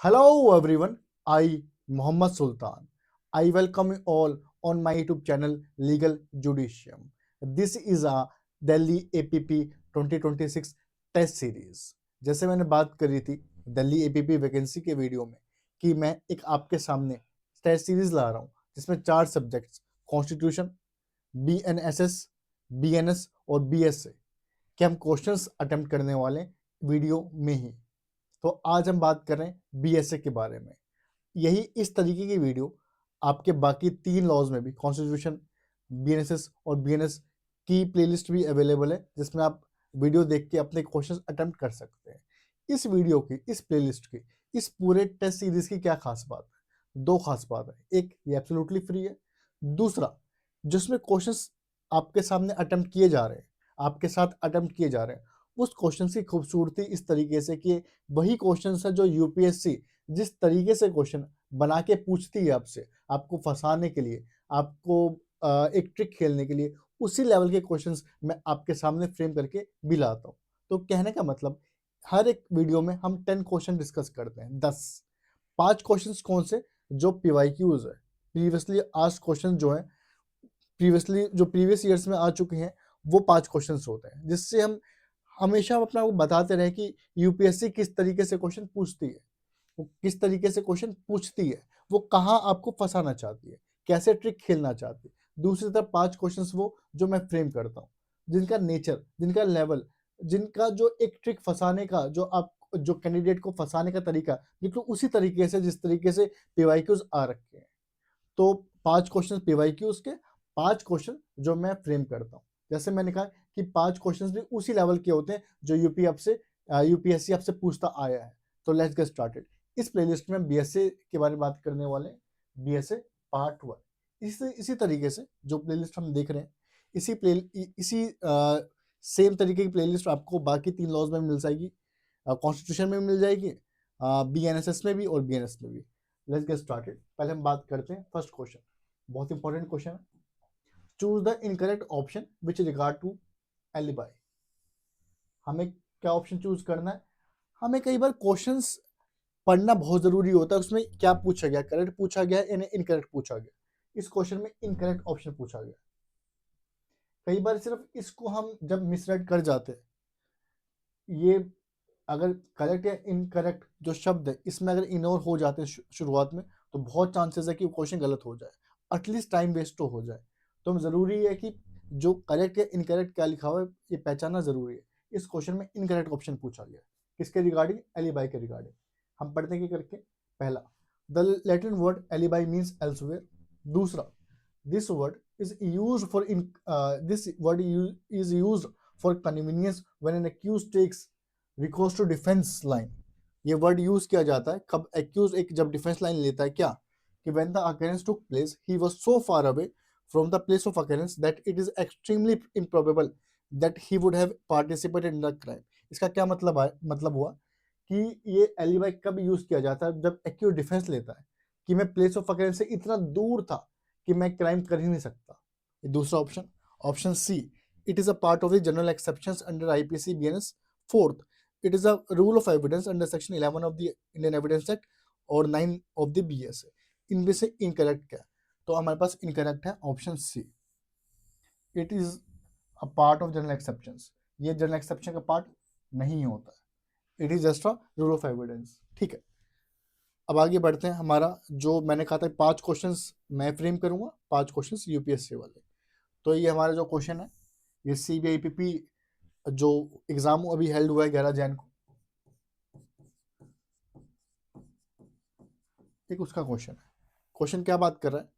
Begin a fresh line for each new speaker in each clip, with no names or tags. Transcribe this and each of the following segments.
Hello everyone, I Muhammad Sultan. I welcome you all on my YouTube channel Legal Judicium. This is a Delhi APP 2026 test series. जैसे मैंने बात करी थी Delhi APP vacancy के video में कि मैं एक आपके सामने टेस्ट सीरीज ला रहा हूँ जिसमें 4 सब्जेक्ट्स कॉन्स्टिट्यूशन, बीएनएसएस, बीएनएस और बीएसए के हम क्वेश्चंस अटेम्प्ट करने वाले वीडियो में ही। तो आज हम बात कर रहे हैं बीएसए के बारे में। यही इस तरीके की वीडियो आपके बाकी 3 लॉज में भी कॉन्स्टिट्यूशन, बीएनएसएस और बीएनएस की प्लेलिस्ट भी अवेलेबल है जिसमें आप वीडियो देख के अपने क्वेश्चंस अटेम्प्ट कर सकते हैं। इस वीडियो की, इस प्लेलिस्ट की, इस पूरे टेस्ट सीरीज की क्या खास बात है? 2 खास बात है। एक, ये एब्सोल्युटली फ्री है। दूसरा, जिसमें क्वेश्चंस आपके सामने अटेम्प्ट किए जा रहे हैं, आपके साथ अटेम्प्ट किए जा रहे हैं, उस क्वेश्चन की खूबसूरती इस तरीके से कि वही क्वेश्चन है जो यूपीएससी जिस तरीके से क्वेश्चन बना के पूछती है आपसे, आपको फंसाने के लिए, आपको एक ट्रिक खेलने के लिए, उसी लेवल के क्वेश्चंस मैं आपके सामने फ्रेम करके भी लाता हूँ। तो कहने का मतलब, हर एक वीडियो में हम 10 क्वेश्चन डिस्कस करते हैं। 10 5 क्वेश्चंस कौन से? जो पीवाईक्यूज है, प्रीवियसली आस्क्ड क्वेश्चन जो है, जो प्रीवियस ईयर्स में आ चुके हैं, वो 5 क्वेश्चंस होते हैं, जिससे हम हमेशा अपना वो बताते रहे कि यूपीएससी किस तरीके से क्वेश्चन पूछती है, वो किस तरीके से क्वेश्चन पूछती है, वो कहाँ आपको फंसाना चाहती है, कैसे ट्रिक खेलना चाहती है। दूसरी तरफ 5 क्वेश्चंस वो जो मैं फ्रेम करता हूँ, जिनका नेचर, जिनका लेवल, जिनका जो एक ट्रिक फंसाने का, जो कैंडिडेट को फंसाने का तरीका बिल्कुल उसी तरीके से जिस तरीके से पीवाईक्यूज आ रखे हैं। तो 5 क्वेश्चन पीवाईक्यूज के, 5 क्वेश्चन जो मैं फ्रेम करता हूँ। जैसे मैंने कहा कि 5 क्वेश्चंस भी उसी लेवल के होते हैं जो यूपीएससी आपसे पूछता आया है। तो लेट्स गेट स्टार्टेड। इस प्लेलिस्ट में बीएसए के बारे में बात करने वाले, बीएसए पार्ट 1। इसी तरीके से जो प्लेलिस्ट हम देख रहे हैं, इसी सेम तरीके की प्लेलिस्ट आपको बाकी 3 लॉज में मिल जाएगी, कॉन्स्टिट्यूशन में मिल जाएगी, बीएनएसएस में भी और बीएनएस में भी। Let's get started. पहले हम बात करते हैं फर्स्ट क्वेश्चन, बहुत इंपॉर्टेंट क्वेश्चन है। Choose the incorrect option which regard to alibi. हमें क्या ऑप्शन चूज करना है? हमें कई बार क्वेश्चंस पढ़ना बहुत जरूरी होता है, उसमें क्या पूछा गया, करेक्ट पूछा गया या इनकरेक्ट पूछा गया। इस क्वेश्चन में इनकरेक्ट ऑप्शन पूछा गया। कई बार सिर्फ इसको हम जब मिसराइट कर जाते हैं, ये अगर करेक्ट या इनकरेक्ट जो शब्द है इसमें अगर इग्नोर हो जाते हैं शुरुआत में, तो बहुत चांसेस है कि वो क्वेश्चन गलत हो जाए, एटलीस्ट टाइम वेस्ट तो हो जाए। तो ज़रूरी है कि जो करेक्ट या इनकरेक्ट क्या लिखा हुआ है ये पहचानना ज़रूरी है। इस क्वेश्चन में इनकरेक्ट ऑप्शन पूछा गया, किसके रिगार्डिंग? एलिबाई के रिगार्डिंग। हम पढ़ते हैं कि करके। पहला, the Latin word alibi means elsewhere. दूसरा, this word is used for is used for convenience when an accused takes recourse to defense line। ये वर्ड यूज किया जाता है कब एक्यूज एक जब डिफेंस लाइन लेता है, क्या कि when the occurrence took place he was so far away from the place of occurrence that it is extremely improbable that he would have participated in the crime। इसका क्या मतलब हुआ कि ये एलिबाई कब यूज किया जाता है? जब एक्यूज डिफेंस लेता है कि मैं प्लेस ऑफ अकरेंस से इतना दूर था कि मैं क्राइम कर ही नहीं सकता। दूसरा option, option C, it is a part of the general exceptions under IPC BNS. Fourth, it is a rule of evidence under section 11 of the Indian Evidence Act और 9 ऑफ द बीएसए। इनमें से incorrect क्या है? तो हमारे पास incorrect है option C, it is a part of general exceptions. ये जनरल एक्सेप्शन का पार्ट नहीं होता है, it is just a rule of evidence. ठीक है, अब आगे बढ़ते हैं। हमारा जो मैंने कहा था 5 क्वेश्चंस मैं फ्रेम करूंगा, 5 क्वेश्चंस यूपीएससी वाले। तो ये हमारा जो क्वेश्चन है, ये सीबीआईपीपी जो एग्जाम अभी हेल्ड हुआ है 11 जैन को, एक उसका क्वेश्चन है। क्वेश्चन क्या बात कर रहा है?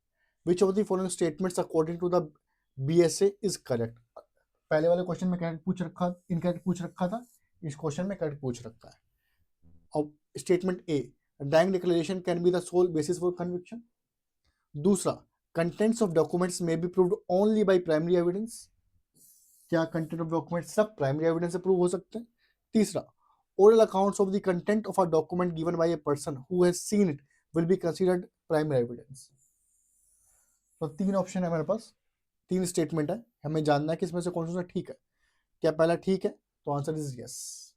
Which of the following statements according to the BSA is correct. पहले वाले क्वेश्चन में करेक्ट पूछ रखा, इनकरेक्ट पूछ रखा था, इस क्वेश्चन में करेक्ट पूछ रखा है। और statement A, dying declaration can be the sole basis for conviction. दूसरा, कंटेंट्स ऑफ डॉक्यूमेंट्स में be proved only by primary evidence. क्या कंटेंट ऑफ डॉक्यूमेंट सब प्राइमरी एविडेंस से प्रूव हो सकते हैं? तीसरा, oral accounts of the content of a document given by a person who has seen it will be considered primary evidence. तो 3 option है हमारे पास, 3 स्टेटमेंट है, हमें जानना है कि इसमें से कौन सा ठीक है। क्या पहला ठीक है? तो आंसर इज यस,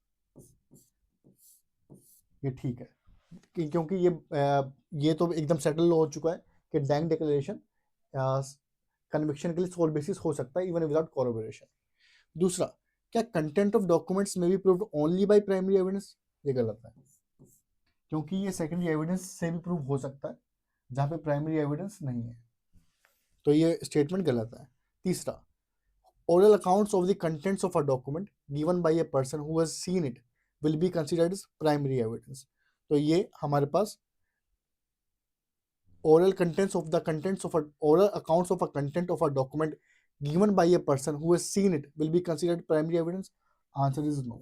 ये ठीक है। क्योंकि ये तो एकदम सेटल हो चुका है कि डैंग डिक्लेरेशन कन्विक्शन के लिए सोल बेसिस हो सकता है इवन विदाउट कॉरोबोरेशन। दूसरा, क्या कंटेंट ऑफ डॉक्यूमेंट्स में be proved only by primary evidence? ये गलत है, क्योंकि ये सेकेंडरी एविडेंस से भी प्रूव हो सकता है जहां पे प्राइमरी एविडेंस नहीं है, तो ये स्टेटमेंट गलत है। तीसरा, oral accounts of the contents of a document given by a person who has seen it will be considered as primary evidence। तो ये हमारे पास oral accounts of a content of a document given by a person who has seen it will be considered primary evidence? Answer is no।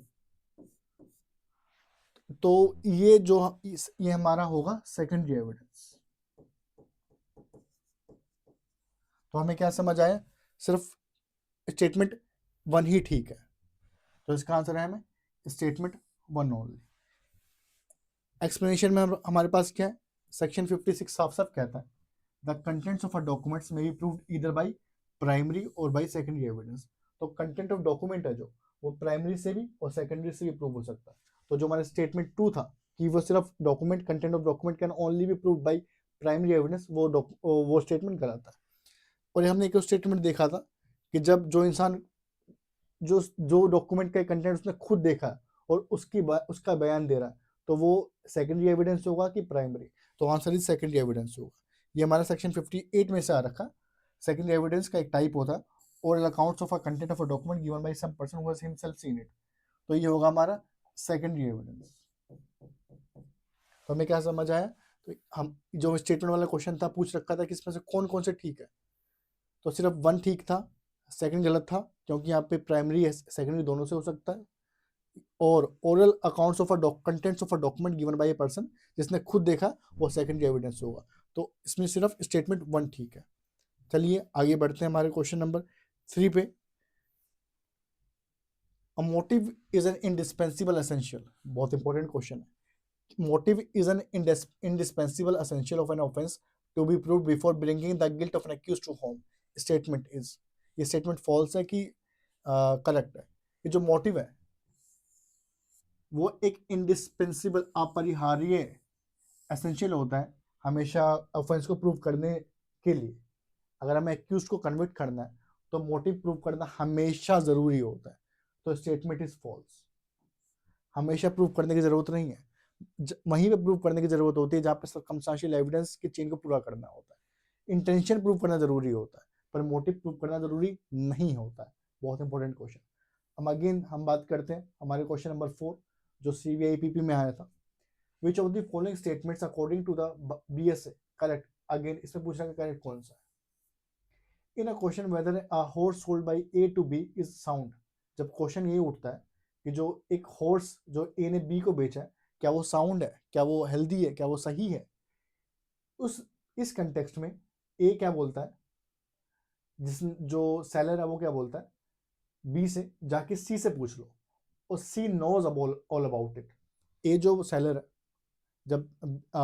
तो ये हमारा होगा secondary evidence. तो हमें क्या समझ आया? सिर्फ स्टेटमेंट 1 ही ठीक है, तो इसका आंसर है हमें स्टेटमेंट 1 ओनली। एक्सप्लेनेशन में हमारे पास क्या है? सेक्शन 56 साफ साफ कहता है the contents of a documents में be proved either by primary और बाय सेकेंडरी एविडेंस। तो कंटेंट ऑफ डॉक्यूमेंट है जो वो प्राइमरी से भी और सेकेंडरी से भी प्रूव हो सकता है। तो जो हमारा स्टेटमेंट 2 था कि वो सिर्फ document content of document can only be proved bye primary evidence, वो स्टेटमेंट गलत है। और हमने एक स्टेटमेंट देखा था कि जब जो इंसान जो डॉक्यूमेंट का कंटेंट उसने खुद देखा है और उसका बयान दे रहा है, तो वो सेकेंडरी एविडेंस होगा कि प्राइमरी? तो आंसर इज सेकेंडरी एविडेंस होगा। ये हमारा सेक्शन 58 में से आ रखा। सेकेंडरी एविडेंस का एक टाइप होता है oral accounts of a content of a document given by some person who has himself seen it. तो ये होगा हमारा सेकेंडरी एविडेंस। तो हमें क्या समझ आया? तो हम जो स्टेटमेंट वाला क्वेश्चन था पूछ रखा था कि इसमें से कौन कौन से ठीक है, तो सिर्फ 1 ठीक था, सेकंड गलत था क्योंकि यहाँ पे प्राइमरी सेकेंडरी दोनों से हो सकता है, और oral accounts of contents of a document given by a person जिसने खुद देखा वो सेकेंडरी एविडेंस होगा। तो इसमें सिर्फ स्टेटमेंट 1 ठीक है। चलिए आगे बढ़ते हैं हमारे क्वेश्चन नंबर 3 पे। A motive is an indispensable essential, बहुत इंपॉर्टेंट क्वेश्चन है। Motive is an indispensable essential of an offence to be proved before bringing the guilt of an accused to home. Statement is, ये statement false है कि correct है? ये जो motive है वो एक इंडिस्पेंसिबल अपरिहार्य एसेंशियल होता है हमेशा ऑफेंस को प्रूव करने के लिए। अगर हमें एक्यूज को कन्विक्ट करना है तो मोटिव प्रूव करना हमेशा जरूरी होता है। तो स्टेटमेंट इज फॉल्स। हमेशा प्रूव करने की जरूरत नहीं है, वहीं पे प्रूव करने की जरूरत होती है जहाँ पे सर्कमस्टेंशियल एविडेंस की चेन को पूरा करना होता है। इंटेंशन प्रूव करना जरूरी होता है पर मोटिव प्रूव करना जरूरी नहीं होता है। बहुत इंपॉर्टेंट क्वेश्चन। हम अगेन हम बात करते हैं हमारे क्वेश्चन नंबर 4 जो CVIPP में आया था। Which of the following statements according to the BSA correct? Again इसमें पूछना है करेक्ट कौन सा है। In a question whether a horse sold by A to B is sound, जब क्वेश्चन ये उठता है कि जो एक हॉर्स जो A ने B को बेचा है क्या वो साउंड है, क्या वो हेल्दी है, क्या वो सही है, इस कंटेक्स्ट में A क्या बोलता है, जो सेलर है वो क्या बोलता है B से जाके C से पूछ लो, और C knows all about it। A जो सेलर है, जब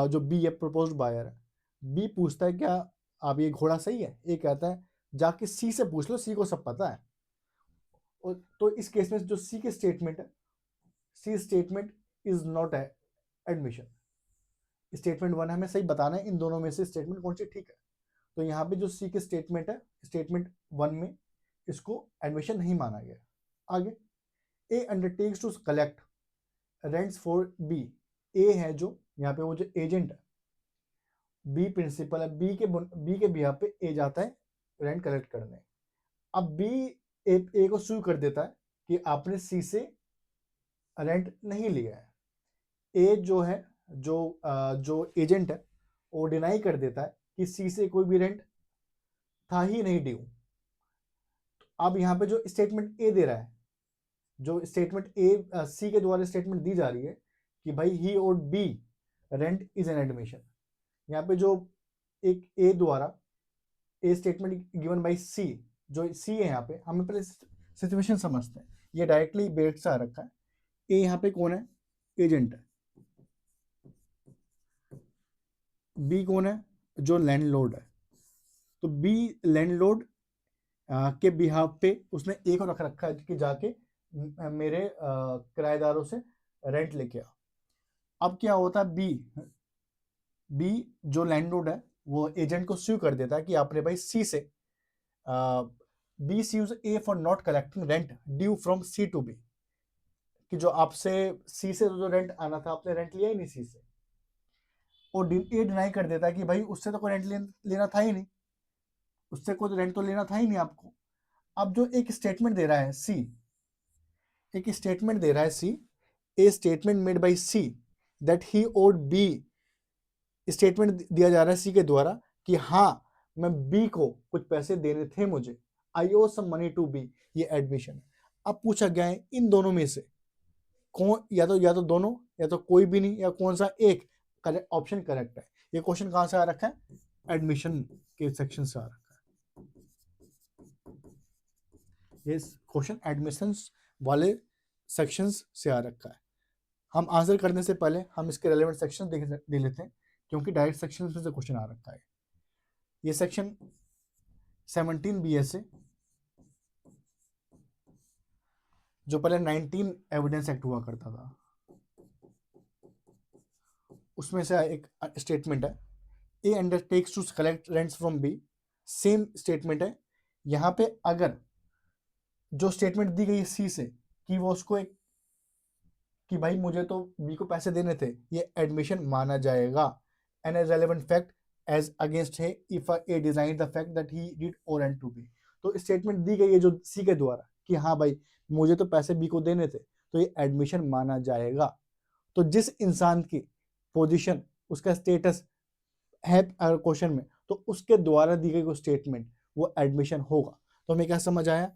जो बी है प्रपोज्ड बायर है, बी पूछता है क्या आप ये घोड़ा सही है, ए कहता है जाके सी से पूछ लो, सी को सब पता है। और तो इस केस में जो सी के स्टेटमेंट है, C statement is not admission. Statement 1 हमें सही बताना है इन दोनों में से स्टेटमेंट कौन सी ठीक है। तो यहाँ पे जो सी के स्टेटमेंट है स्टेटमेंट 1 में इसको एडमिशन नहीं माना गया। आगे, A undertakes to collect rents for B. A है जो यहाँ पे वो जो एजेंट है, बी प्रिंसिपल है, बी के बिहाफ पे ए जाता है रेंट कलेक्ट करने। अब बी ए को सू कर देता है कि आपने सी से रेंट नहीं लिया है। ए जो है जो एजेंट है वो डिनाई कर देता है कि सी से कोई भी रेंट था ही नहीं ड्यू। अब यहाँ पे जो स्टेटमेंट ए दे रहा है, जो स्टेटमेंट ए सी के द्वारा स्टेटमेंट दी जा रही है कि भाई ही और B rent is an admission. यहाँ पे जो एक ए द्वारा A statement given by C, जो सी है यहाँ पे हमें पहले सिचुएशन समझते हैं। ये डायरेक्टली बेट से आ रखा है। ए यहाँ पे कौन है, एजेंट है। बी कौन है, जो लैंडलॉर्ड है। तो बी लैंडलॉर्ड के बिहाफ पे उसने ए को रख रखा है कि जाके मेरे किराएदारों से रेंट लेके आ। अब क्या होता है, बी जो लैंडलॉर्ड है वो एजेंट को स्यू कर देता है कि आपने भाई सी से B sues A for not collecting rent due from C to B, कि जो आपसे सी से जो रेंट आना था आपने रेंट लिया ही नहीं सी से, और ए डिनाई कर देता है कि भाई उससे तो कोई रेंट लेना था ही नहीं, उससे कोई रेंट तो लेना था ही नहीं आपको। अब जो एक स्टेटमेंट दे रहा है सी, एक स्टेटमेंट दे रहा है C, A statement made by C that he owed B, statement दिया जा रहा है सी के द्वारा कि हाँ मैं बी को कुछ पैसे देने थे मुझे, आई ओ सम मनी टू बी, ये एडमिशन है। अब पूछा गया है इन दोनों में से कौन, या तो दोनों या तो कोई भी नहीं, या कौन सा एक ऑप्शन करेक्ट है। ये क्वेश्चन कहां से आ रखा है, एडमिशन के सेक्शन से आ रखा है। ये क्वेश्चन एडमिशंस वाले सेक्शंस से आ रखा है। हम आंसर करने से पहले हम इसके रेलेवेंट सेक्शन देख लेते हैं, क्योंकि डायरेक्ट सेक्शन में से क्वेश्चन आ रखा है। ये सेक्शन 17 बी से, जो पहले 19 एविडेंस एक्ट हुआ करता था, उसमें से एक स्टेटमेंट है, A undertakes to collect rents from B, same statement है। यहाँ पे अगर जो स्टेटमेंट दी गई सी से कि वो उसको एक कि भाई मुझे तो बी को पैसे देने थे, ये एडमिशन माना जाएगा। An A relevant fact as against है if A design the fact that he did और एंड टू बी। तो स्टेटमेंट दी गई है जो सी के द्वारा कि हाँ भाई मुझे तो पैसे बी को देने थे, तो ये एडमिशन माना जाएगा। तो जिस इंसान की पोजीशन, उसका स्टेटस है क्वेश्चन में, तो उसके द्वारा दी गई स्टेटमेंट वो एडमिशन होगा। तो हमें क्या समझ आया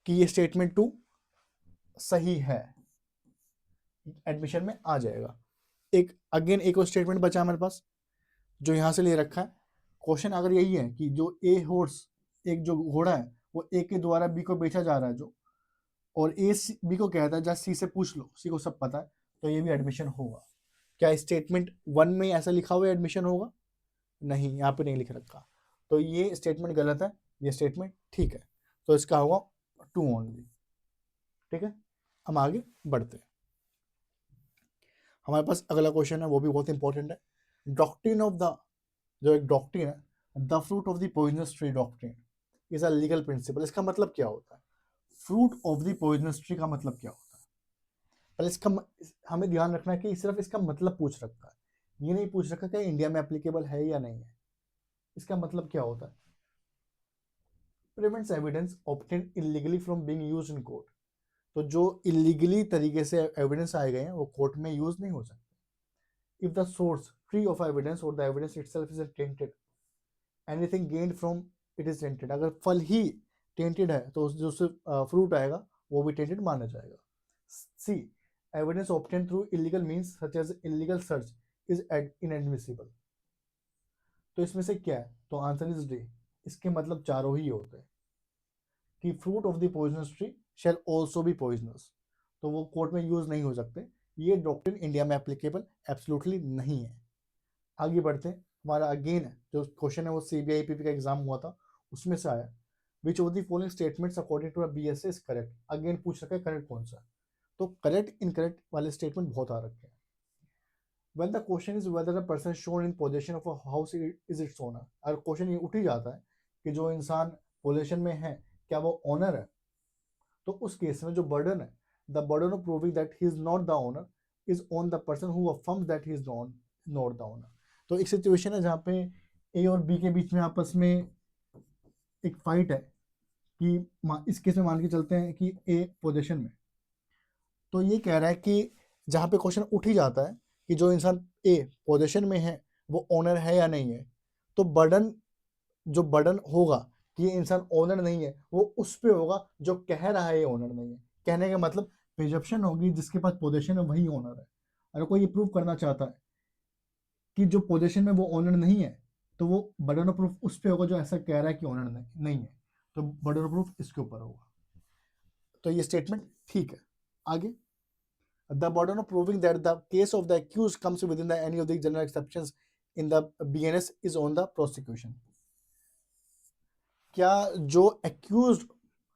कि ये स्टेटमेंट टू सही है, एडमिशन में आ जाएगा। एक और स्टेटमेंट बचा हमारे पास जो यहां से ले रखा है। क्वेश्चन अगर यही है कि जो ए हॉर्स, एक जो घोड़ा है वो ए के द्वारा बी को बेचा जा रहा है जो, और ए बी को कहता है जा सी से पूछ लो, सी को सब पता है, तो ये भी एडमिशन होगा। क्या स्टेटमेंट 1 में ऐसा लिखा हुआ एडमिशन होगा? नहीं, यहाँ पे नहीं लिख रखा, तो ये स्टेटमेंट गलत है, ये स्टेटमेंट ठीक है। तो इसका होगा 2 ओनली। ठीक है, हम आगे बढ़ते हैं। हमारे पास अगला क्वेश्चन है, वो भी बहुत इंपॉर्टेंट है। डॉक्ट्रिन ऑफ द, जो एक डॉक्ट्रिन है, the fruit of the poisonous tree doctrine is a legal principal. इसका मतलब क्या होता है? Fruit of the poisonous tree का मतलब क्या होता है? पहले इसका हमें ध्यान रखना है कि सिर्फ इसका मतलब पूछ रखा है, ये नहीं पूछ रखा कि इंडिया में एप्लीकेबल है या नहीं है। इसका मतलब क्या होता है? Prevents evidence obtain illegally from being used in court. तो जो इलीगली तरीके से एविडेंस आए गए हैं वो कोर्ट में यूज नहीं हो सकते। If the source tree of evidence और the evidence itself is tainted, anything gained from it is tainted. अगर फल ही टेंटेड है तो जो फ्रूट आएगा वो भी टेंटेड माना जाएगा। C, evidence obtain through illegal means such as illegal search is inadmissible. तो इसमें से क्या है? तो आंसर इज डी। इसके मतलब चारों ही होते हैं कि fruit of the poisonous tree shall also be poisonous, तो वो कोर्ट में यूज नहीं हो सकते। ये डॉक्ट्रिन इंडिया में एप्लीकेबल एब्सोल्युटली नहीं है। आगे बढ़ते हैं। हमारा अगेन जो क्वेश्चन है वो CBI-PP का एग्जाम हुआ था, उसमें से आया। Which of the following statements according to BSA is correct. Again पूछ रखा है करेक्ट कौन सा। तो करेक्ट इनकरेक्ट वाले स्टेटमेंट बहुत आ रखे हैं। When the question is whether a person shown in possession of a house is its owner, अगर क्वेश्चन ये उठ ही जाता है कि जो इंसान पोजेशन में है क्या वो ओनर है, तो उस केस में जो बर्डन है, the burden of proving that he is not the owner is on the person who affirms that he is not the owner. तो एक सिचुएशन है जहाँ पे ए और बी के बीच में आपस में एक फाइट है कि इस केस में मान के चलते हैं कि ए पोजेशन में, तो ये कह रहा है कि जहाँ पे क्वेश्चन उठ ही जाता है कि जो इंसान ए पोजेशन में है वो ओनर है या नहीं है, तो जो बर्डन होगा कि ये इंसान ओनर नहीं है वो उस पे होगा जो कह रहा है ये ओनर नहीं है। कहने का मतलब प्रिजप्शन होगी, जिसके पास पोजेशन है वही ओनर है। अगर कोई ये प्रूव करना चाहता है कि जो पोजेशन में वो ओनर नहीं है, तो वो बर्डन ऑफ प्रूफ उस पे होगा जो ऐसा कह रहा है कि ओनर नहीं है, तो बर्डन ऑफ प्रूफ इसके ऊपर होगा। तो ये स्टेटमेंट ठीक है। आगे, the burden of proving that the case of the accused comes within any of the general exceptions in the BNS is on the prosecution। क्या जो accused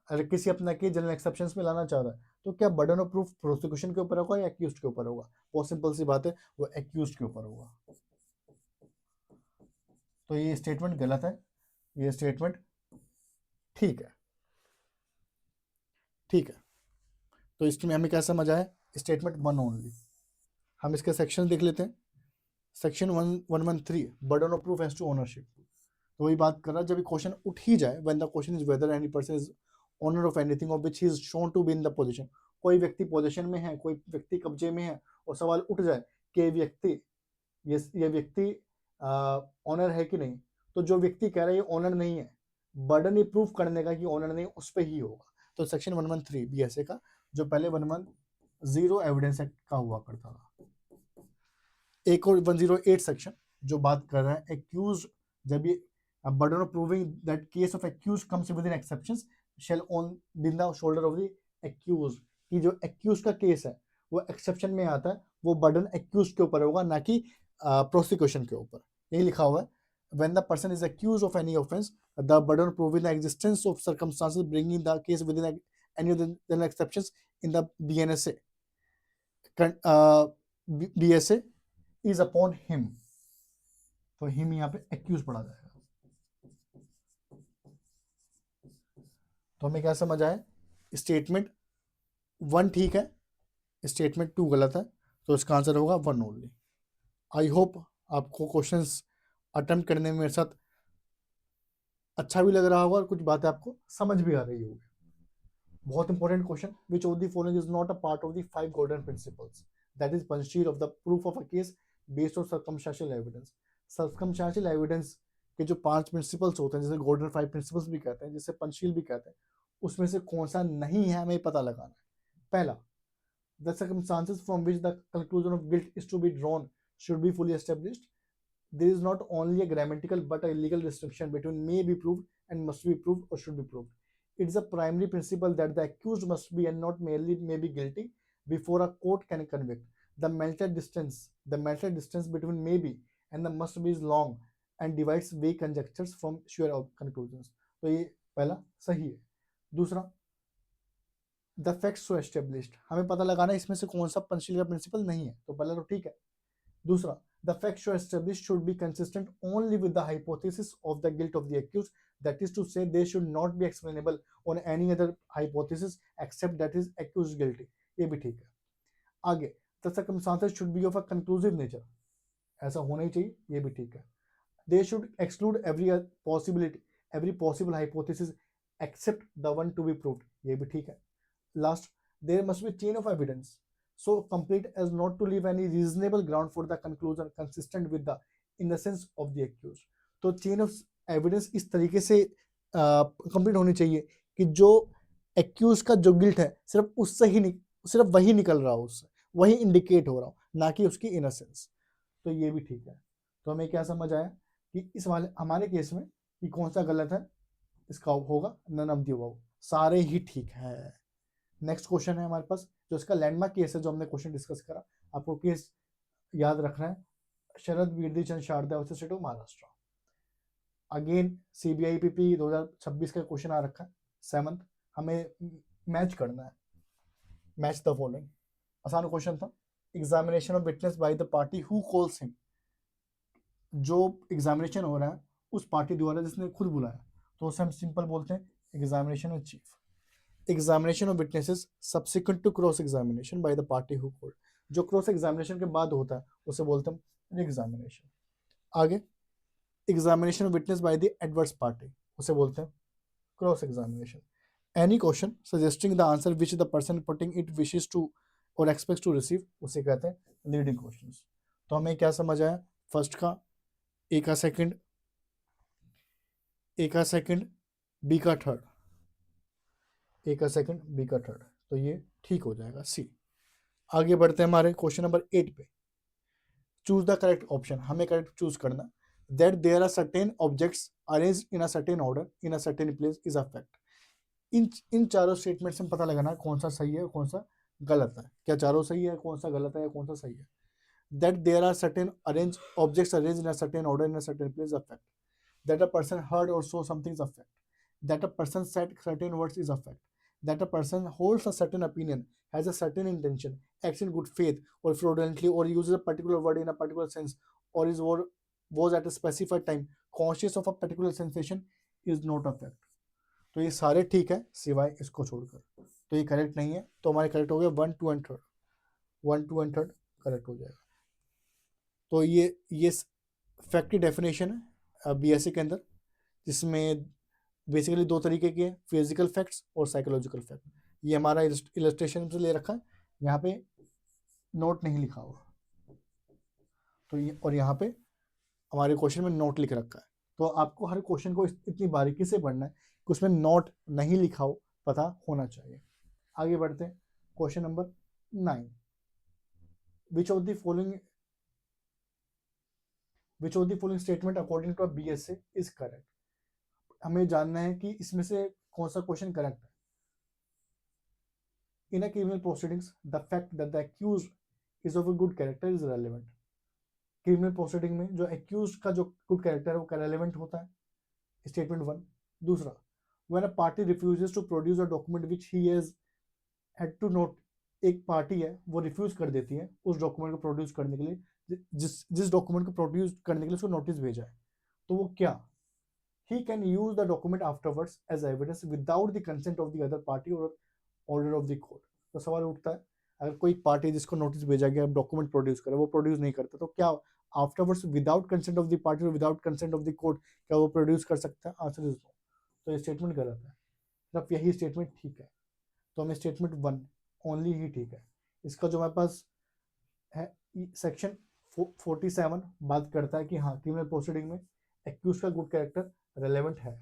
अगर किसी अपना केस जनरल एक्सेप्शंस में लाना चाह रहा है तो क्या बर्डन ऑफ प्रूफ प्रोसिक्यूशन के ऊपर होगा या एक्यूज के ऊपर होगा? बहुत सिंपल सी बात है, वो एक्यूज के ऊपर होगा। तो ये स्टेटमेंट गलत है, ये स्टेटमेंट ठीक है। ठीक है, तो इसमें हमें क्या समझ आया? Statement 1 only. हम इसके सेक्शन देख लेते हैं। Section 113 burden of proof as to ownership. तो वही बात कर रहा है, जब क्वेश्चन उठ ही जाए, when the question is whether any person is owner of anything of which he is shown to be in the position. कोई व्यक्ति पोजीशन में है, कोई व्यक्ति कब्जे में है, और सवाल उठ जाए कि ये व्यक्ति ऑनर है कि नहीं, तो जो व्यक्ति कह रहा है ये ऑनर नहीं है, बर्डन ही प्रूफ करने का कि ऑनर नहीं, उस पर ही होगा। तो सेक्शन 113 बीएसए का, जो पहले 110 एविडेंस एक्ट का हुआ करता था। एक और 108 सेक्शन जो बात कर रहा है एक्यूज, जब ये burden of proving that case of accused comes within exceptions shall on be the shoulder of the accused, कि जो accused का केस है वो एक्सेप्शन में आता है, वो बर्डन accused के ऊपर होगा, ना कि प्रोसिक्यूशन के ऊपर। यही लिखा हुआ है, when the person is accused of any offense the burden of proving the existence of circumstances bringing the case within any of the exceptions in the BNSA BSA is upon him। तो him यहाँ पे accused पढ़ा जाएगा। तो हमें क्या समझ आया? स्टेटमेंट 1 ठीक है, स्टेटमेंट 2 गलत है, तो इसका आंसर होगा 1 ओनली। आई होप आपको क्वेश्चंस अटेम्प्ट करने में मेरे साथ अच्छा भी लग रहा होगा और कुछ बातें आपको समझ भी आ रही होगी। बहुत important question, which of the following is not a part of the 5 golden principles, that is Panchsheel of the proof of a case based on circumstantial evidence. Circumstantial evidence के जो 5 प्रिंसिपल्स होते हैं, जिसे गोल्डन 5 प्रिंसिपल्स भी कहते हैं, जिसे पंचशील भी कहते हैं, उसमें से कौन सा नहीं है हमें पता लगाना है। पहला, the circumstances from which the conclusion of guilt is to be drawn should be fully established. There is not only a grammatical but a legal distinction between may be proved and must be proved or should be proved. It is a primary principle that the accused must be and not merely may be guilty before a court can convict. The mental distance between may be and the must be is long and divides vague conjectures from sure conclusions. तो ये पहला सही है। दूसरा, the facts so established, हमें पता लगाना है इसमें से कौन सा पंचशील का प्रिंसिपल नहीं है, तो पहला तो ठीक है। दूसरा, the facts so established should be consistent only with the hypothesis of the guilt of the accused, that is to say they should not be explainable on any other hypothesis except that is accused guilty, ये भी ठीक है। आगे, the circumstances should be of a conclusive nature, ऐसा होना ही चाहिए, ये भी ठीक है। They should exclude every possible hypothesis except the one to be proved, ये भी ठीक है। Last, there must be chain of evidence so complete as not to leave any reasonable ground for the conclusion consistent with the innocence of the accused। तो chain of evidence इस तरीके से complete होनी चाहिए कि जो एक्यूज का जो गिल्ट है सिर्फ उससे ही सिर्फ वही निकल रहा हो, उससे वही इंडिकेट हो रहा हो, ना कि उसकी इनोसेंस। तो ये भी ठीक है। तो हमें क्या समझ आया कि इस वाले हमारे केस में कि कौन सा गलत है, इसका होगा नन ऑफ द अबव, सारे ही ठीक है। नेक्स्ट क्वेश्चन है हमारे पास, जो इसका लैंडमार्क केस है, जो हमने क्वेश्चन डिस्कस करा, आपको केस याद रखना है, Sharad Birdhichand Sarda versus state of Maharashtra. Again CBI PP 2026 का क्वेश्चन आ रखा है 7th, हमें मैच करना है, मैच द फॉलोइंग। आसान क्वेश्चन था, examination of witness by the party who calls him, जो एग्जामिनेशन हो रहा है उस पार्टी द्वारा जिसने खुद बुलाया, तो उसे हम सिंपल बोलते हैं examination of chief. Examination of witnesses subsequent to cross examination by the party who called, जो क्रॉस एग्जामिनेशन के बाद होता है उसे बोलते हैं एग्जामिनेशन। आगे, examination of witness by the adverse party, उसे बोलते हैं cross examination. Any question suggesting the answer which the person putting it wishes to or expects to receive, उसे कहते हैं लीडिंग क्वेश्चंस। तो हमें क्या समझ आया? फर्स्ट का ए का सेकंड, ए का सेकंड, बी का थर्ड, ए का सेकंड, बी का थर्ड, तो ये ठीक हो जाएगा सी। आगे बढ़ते हैं हमारे क्वेश्चन नंबर 8 पे। चूज द करेक्ट ऑप्शन, हमें करेक्ट चूज करना। That there are certain objects arranged in a certain order in a certain place is a fact. इन चारों स्टेटमेंट से पता लगाना कौन सा सही है कौन सा गलत है, क्या चारों सही है, कौन सा गलत है या कौन सा सही है। That there are certain arrange objects arranged in a certain order in a certain place is a fact. That a person heard or saw something is a fact. That a person said certain words is a fact. that a person holds a certain opinion, has a certain intention, acts in good faith or fraudulently, or uses a particular word in a particular sense, or was at a specified time conscious of a particular sensation is not a fact. तो ये सारे ठीक है सिवाय इसको छोड़कर, तो ये करेक्ट नहीं है। तो हमारे करेक्ट हो गया 1, 2 एंड 3, 1, 2 एंड 3 करेक्ट हो जाएगा। तो ये फैक्ट की डेफिनेशन है बीएससी के अंदर, जिसमें बेसिकली दो तरीके के हैं, फिजिकल फैक्ट्स और साइकोलॉजिकल फैक्ट। ये हमारा इलस्ट्रेशन से ले रखा है, यहाँ पे नोट नहीं लिखा हुआ, तो ये और यहाँ पे हमारे क्वेश्चन में नोट लिख रखा है। तो आपको हर क्वेश्चन को इतनी बारीकी से पढ़ना है कि उसमें नोट नहीं लिखा हो, पता होना चाहिए। आगे बढ़ते हैं, question number 9, which of the following statement according to BSA is correct. हमें जानना है कि इसमें से कौन सा क्वेश्चन करेक्ट है। In a criminal proceedings the fact that the accused is of a good character is relevant. Criminal proceeding में जो अक्यूज का जो गुड कैरेक्टर है वो रेलेवेंट होता है, स्टेटमेंट 1। दूसरा, when a party refuses to produce a document which he has had to note, एक पार्टी है वो रिफ्यूज कर देती है उस डॉक्यूमेंट को प्रोड्यूस करने के लिए, जिस डॉक्यूमेंट को प्रोड्यूस करने के लिए उसको नोटिस भेजा है, तो वो क्या, he can use the document afterwards as evidence without the consent of the other party or order of the court। तो सवाल उठता है, अगर कोई पार्टी जिसको नोटिस भेजा गया डॉक्यूमेंट प्रोड्यूस करे, वो प्रोड्यूस नहीं करता, तो क्या afterwards without consent of the party और without consent of the court क्या वो प्रोड्यूस कर सकता है? Answer is no. तो ये स्टेटमेंट गलत है, सिर्फ यही स्टेटमेंट ठीक है। तो हमें स्टेटमेंट 1 ओनली ही ठीक है। इसका जो हमारे पास है सेक्शन 47 बात करता है कि हाँ क्रिमिनल प्रोसीडिंग में एक्यूज का गुड कैरेक्टर रेलेवेंट है।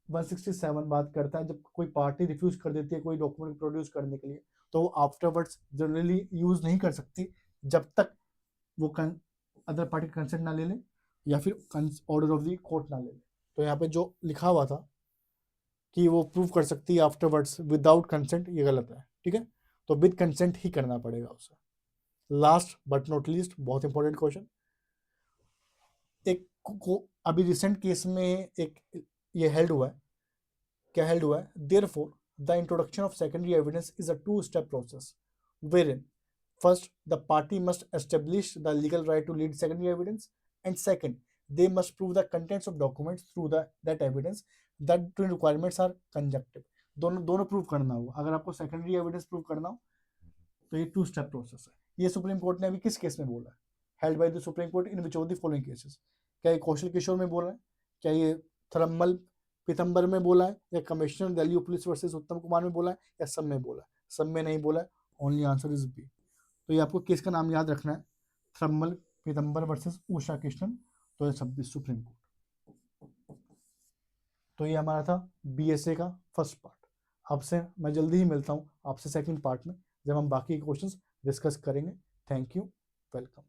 167 बात करता है जब कोई पार्टी रिफ्यूज कर देती है कोई डॉक्यूमेंट प्रोड्यूस करने के लिए, तो वो आफ्टरवर्ड्स जनरली यूज नहीं कर सकती जब तक वो अदर पार्टी कंसेंट ना ले ले या फिर ऑर्डर ऑफ द कोर्ट ना ले ले। तो यहाँ पे जो लिखा हुआ था कि वो प्रूव कर सकती है आफ्टरवर्ड्स विदाउट कंसेंट, ये गलत है, ठीक है। तो विद कंसेंट ही करना पड़ेगा उसे। लास्ट बट नॉट लीस्ट, बहुत इंपॉर्टेंट क्वेश्चन, एक अभी रिसेंट केस में एक ये हेल्ड हुआ है, क्या हेल्ड हुआ है, therefore the introduction of secondary evidence is a 2-step process wherein first the party must establish the legal right to lead secondary evidence, and second they must prove the contents of documents through that evidence, that two requirements are conjunctive। दोनों prove करना होगा। अगर आपको secondary evidence prove करना हो तो ये 2-step process है। ये सुप्रीम कोर्ट ने अभी किस केस में बोला है, held by the supreme court in which of the following cases. क्या ये कौशल किशोर में बोला है, क्या ये थरमल पीतम्बर में बोला है, या कमिश्नर दिल्ली पुलिस वर्सेस उत्तम कुमार में बोला है, या सब में बोला है? सब में नहीं बोला है, ओनली आंसर इज बी। तो ये आपको केस का नाम याद रखना है, thermal Pitambar versus Usha Krishnan, 2026 supreme court. तो ये हमारा था बीएसए का फर्स्ट पार्ट। आपसे मैं जल्दी ही मिलता हूँ आपसे सेकंड पार्ट में, जब हम बाकी क्वेश्चंस डिस्कस करेंगे। Thank you, welcome.